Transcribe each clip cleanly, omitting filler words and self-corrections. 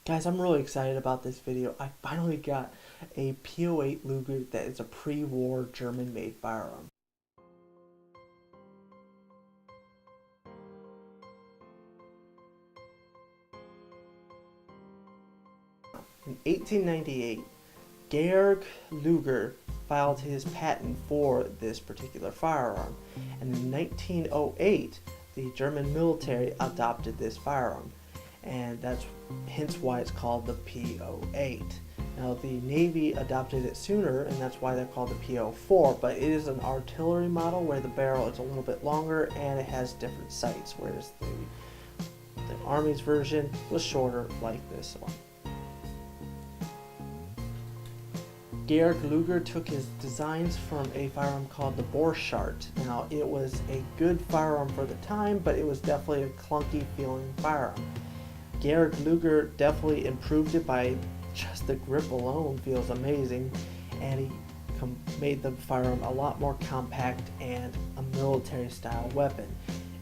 Guys, I'm really excited about this video. I finally got a P08 Luger that is a pre-war German-made firearm. In 1898, Georg Luger filed his patent for this particular firearm, and in 1908, the German military adopted this firearm, and that's hence why it's called the P08. Now the Navy adopted it sooner, and that's why they're called the P04, but it is an artillery model where the barrel is a little bit longer and it has different sights, whereas the Army's version was shorter like this one. Georg Luger took his designs from a firearm called the Borchardt. Now it was a good firearm for the time, but it was definitely a clunky feeling firearm. Georg Luger definitely improved it by just the grip alone feels amazing, and he made the firearm a lot more compact and a military style weapon.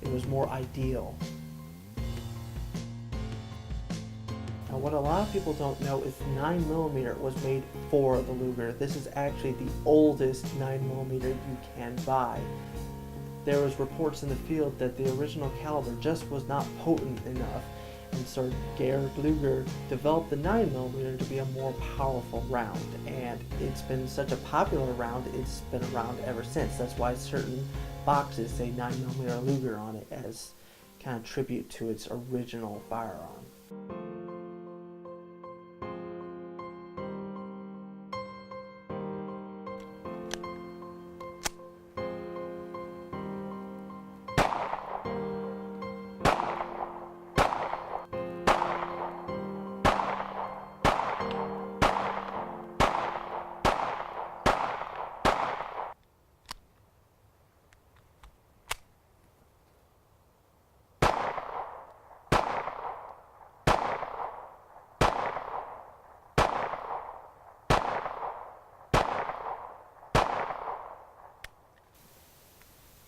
It was more ideal. Now what a lot of people don't know is 9mm was made for the Luger. This is actually the oldest 9mm you can buy. There was reports in the field that the original caliber just was not potent enough, and so Georg Luger developed the 9mm to be a more powerful round, and it's been such a popular round, it's been around ever since. That's why certain boxes say 9mm Luger on it as kind of tribute to its original firearm.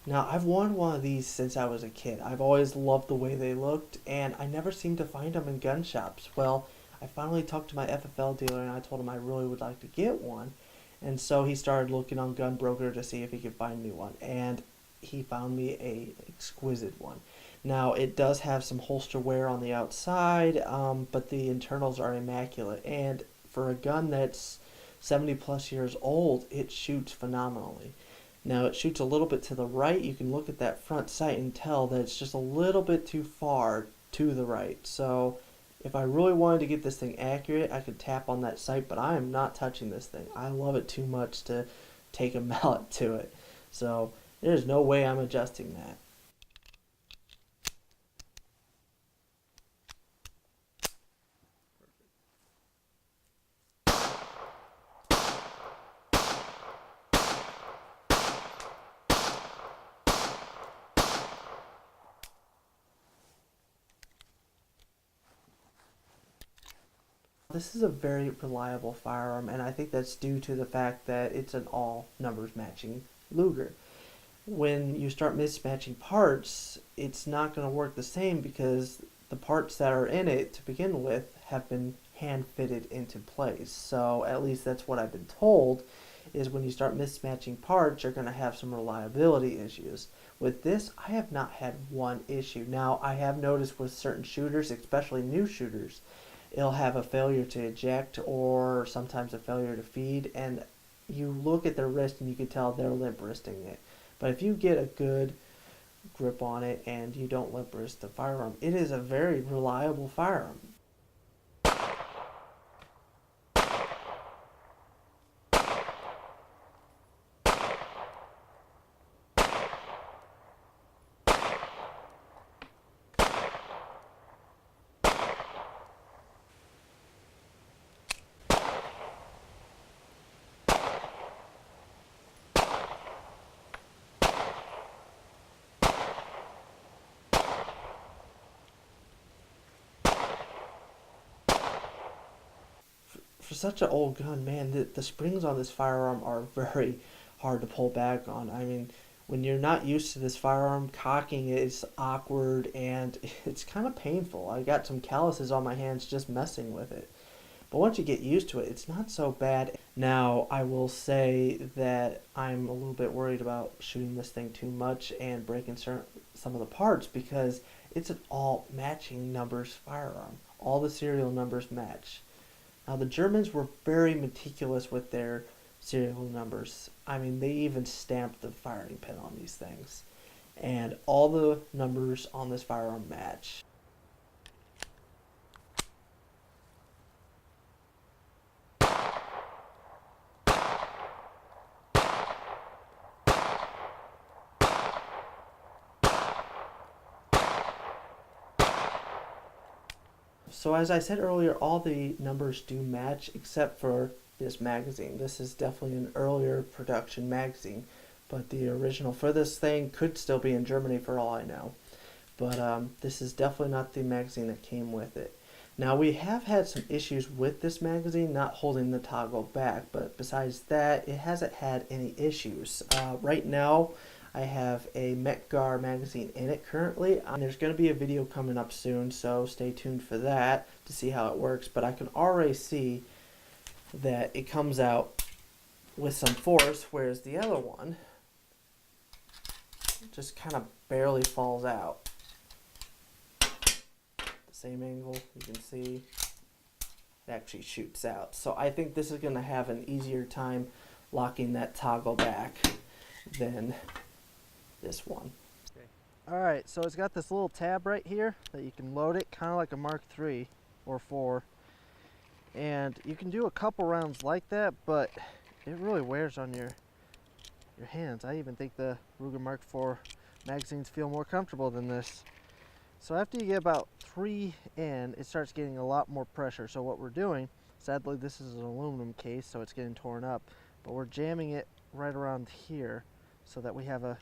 Now, I've wanted one of these since I was a kid. I've always loved the way they looked, and I never seemed to find them in gun shops. Well, I finally talked to my FFL dealer, and I told him I really would like to get one. And so he started looking on Gunbroker to see if he could find me one, and he found me a exquisite one. Now, it does have some holster wear on the outside, but the internals are immaculate, and for a gun that's 70 plus years old, it shoots phenomenally. Now it shoots a little bit to the right. You can look at that front sight and tell that it's just a little bit too far to the right. So if I really wanted to get this thing accurate, I could tap on that sight, but I am not touching this thing. I love it too much to take a mallet to it. So there's no way I'm adjusting that. This is a very reliable firearm, and I think that's due to the fact that it's an all numbers matching Luger. When you start mismatching parts, it's not going to work the same because the parts that are in it to begin with have been hand fitted into place. So at least that's what I've been told, is when you start mismatching parts, you're going to have some reliability issues. With this, I have not had one issue. Now, I have noticed with certain shooters, especially new shooters, it'll have a failure to eject or sometimes a failure to feed, and you look at their wrist and you can tell they're limp wristing it. But if you get a good grip on it and you don't limp wrist the firearm, it is a very reliable firearm. For such an old gun, man, the springs on this firearm are very hard to pull back on. I mean, When you're not used to this firearm, cocking it is awkward and it's kind of painful. I got some calluses on my hands just messing with it. But once you get used to it, it's not so bad. Now, I will say that I'm a little bit worried about shooting this thing too much and breaking some of the parts because it's an all matching numbers firearm. All the serial numbers match. Now, the Germans were very meticulous with their serial numbers. I mean, they even stamped the firing pin on these things. And all the numbers on this firearm match. So as I said earlier, all the numbers do match except for this magazine. This is definitely an earlier production magazine, but the original for this thing could still be in Germany for all I know. But this is definitely not the magazine that came with it. Now we have had some issues with this magazine not holding the toggle back, but besides that, it hasn't had any issues. Right now, I have a Metgar magazine in it currently, and there's going to be a video coming up soon, so stay tuned for that to see how it works. But I can already see that it comes out with some force, whereas the other one just kind of barely falls out. The same angle, you can see it actually shoots out. So I think this is going to have an easier time locking that toggle back than this one. Okay. Alright, so it's got this little tab right here that you can load it, kind of like a Mark III or 4. And you can do a couple rounds like that, but it really wears on your hands. I even think the Luger Mark IV magazines feel more comfortable than this. So after you get about 3 in, it starts getting a lot more pressure. So what we're doing, sadly this is an aluminum case, so it's getting torn up, but we're jamming it right around here so that we have a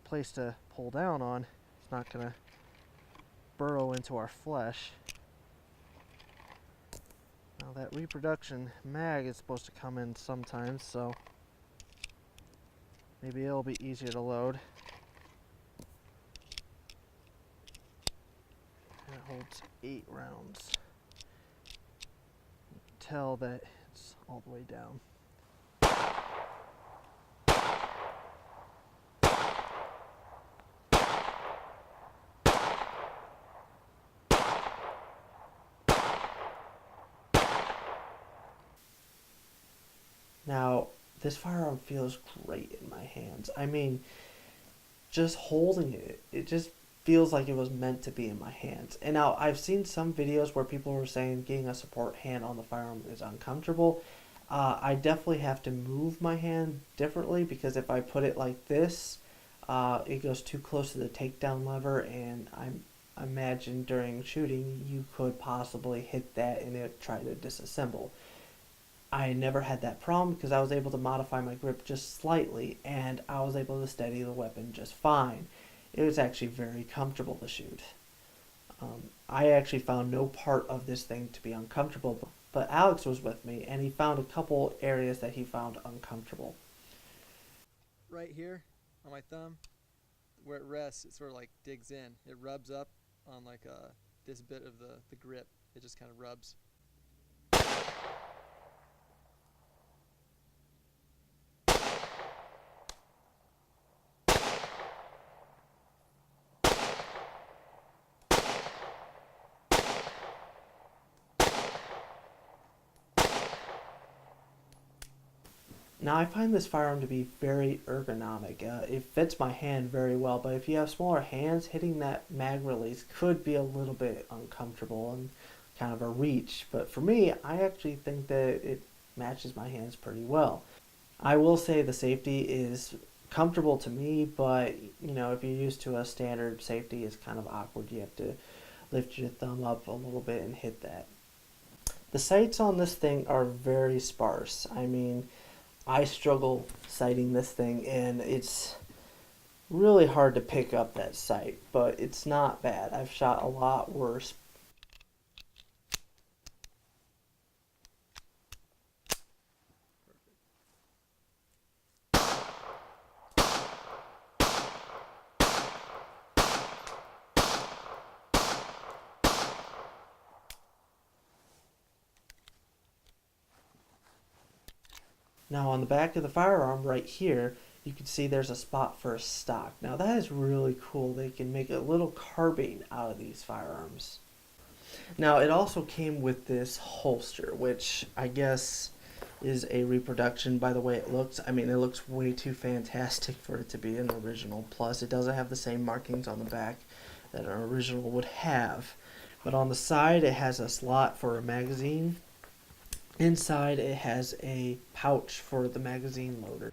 place to pull down on. It's not going to burrow into our flesh. Now that reproduction mag is supposed to come in sometimes, so maybe it'll be easier to load. And it holds 8 rounds. You can tell that it's all the way down. Now, this firearm feels great in my hands. I mean, just holding it, it just feels like it was meant to be in my hands. And now, I've seen some videos where people were saying getting a support hand on the firearm is uncomfortable. I definitely have to move my hand differently because if I put it like this, it goes too close to the takedown lever, and I imagine during shooting you could possibly hit that and it try to disassemble. I never had that problem because I was able to modify my grip just slightly and I was able to steady the weapon just fine. It was actually very comfortable to shoot. I actually found no part of this thing to be uncomfortable, but Alex was with me and he found a couple areas that he found uncomfortable. Right here on my thumb, where it rests, it sort of like digs in. It rubs up on like this bit of the grip. It just kind of rubs. Now I find this firearm to be very ergonomic. It fits my hand very well, but if you have smaller hands, hitting that mag release could be a little bit uncomfortable and kind of a reach. But for me, I actually think that it matches my hands pretty well. I will say the safety is comfortable to me, but you know, if you're used to a standard safety, it's kind of awkward. You have to lift your thumb up a little bit and hit that. The sights on this thing are very sparse. I mean, I struggle sighting this thing and it's really hard to pick up that sight, but it's not bad. I've shot a lot worse. Now on the back of the firearm right here, you can see there's a spot for a stock. Now that is really cool. They can make a little carbine out of these firearms. Now it also came with this holster, which I guess is a reproduction by the way it looks. I mean, it looks way too fantastic for it to be an original. Plus, it doesn't have the same markings on the back that an original would have. But on the side, it has a slot for a magazine. Inside, it has a pouch for the magazine loader.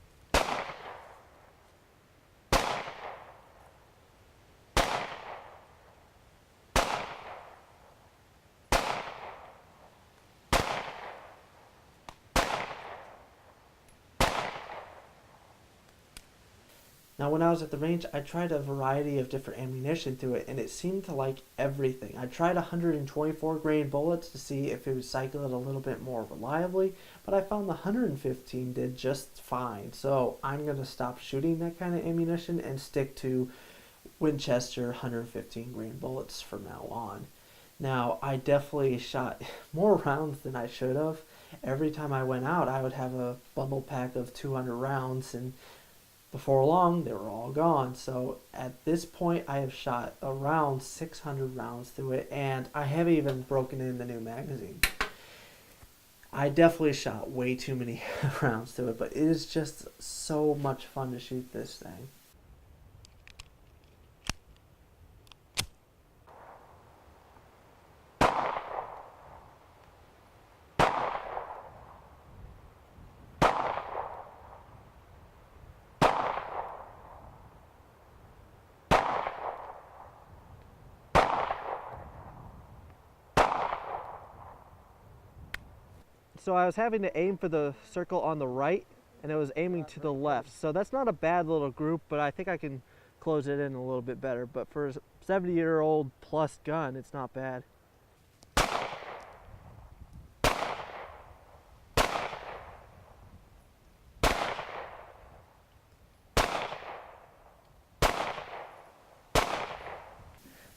Now when I was at the range, I tried a variety of different ammunition through it, and it seemed to like everything. I tried 124 grain bullets to see if it would cycle it a little bit more reliably, but I found the 115 did just fine. So I'm going to stop shooting that kind of ammunition and stick to Winchester 115 grain bullets from now on. Now I definitely shot more rounds than I should have. Every time I went out, I would have a bundle pack of 200 rounds, and before long, they were all gone. So at this point, I have shot around 600 rounds through it, and I haven't even broken in the new magazine. I definitely shot way too many rounds through it, but it is just so much fun to shoot this thing. So I was having to aim for the circle on the right, and it was aiming to the left. So that's not a bad little group, but I think I can close it in a little bit better. But for a 70-year-old plus gun, it's not bad.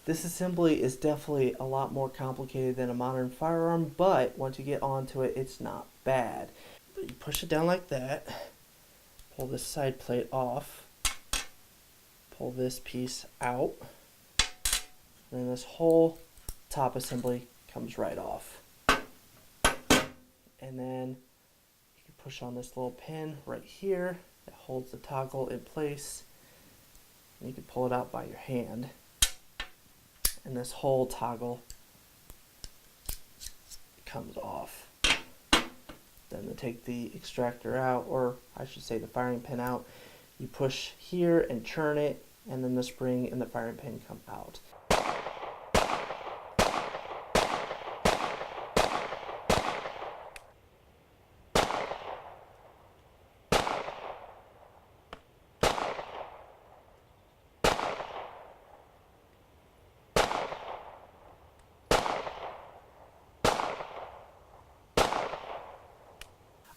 This assembly is definitely a lot more complicated than a modern firearm, but once you get onto it, it's not bad. But you push it down like that, pull this side plate off, pull this piece out, and then this whole top assembly comes right off. And then you can push on this little pin right here that holds the toggle in place, and you can pull it out by your hand. And this whole toggle comes off. Then to take the extractor out, or I should say the firing pin out, you push here and turn it, and then the spring and the firing pin come out.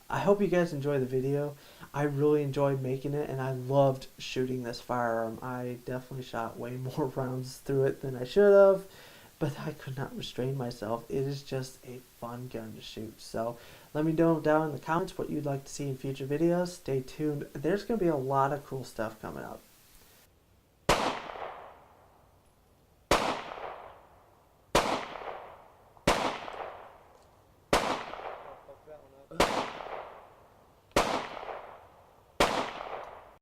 I hope you guys enjoyed the video. I really enjoyed making it, and I loved shooting this firearm. I definitely shot way more rounds through it than I should have, but I could not restrain myself. It is just a fun gun to shoot. So let me know down in the comments what you'd like to see in future videos. Stay tuned. There's going to be a lot of cool stuff coming up. I'll poke that one up.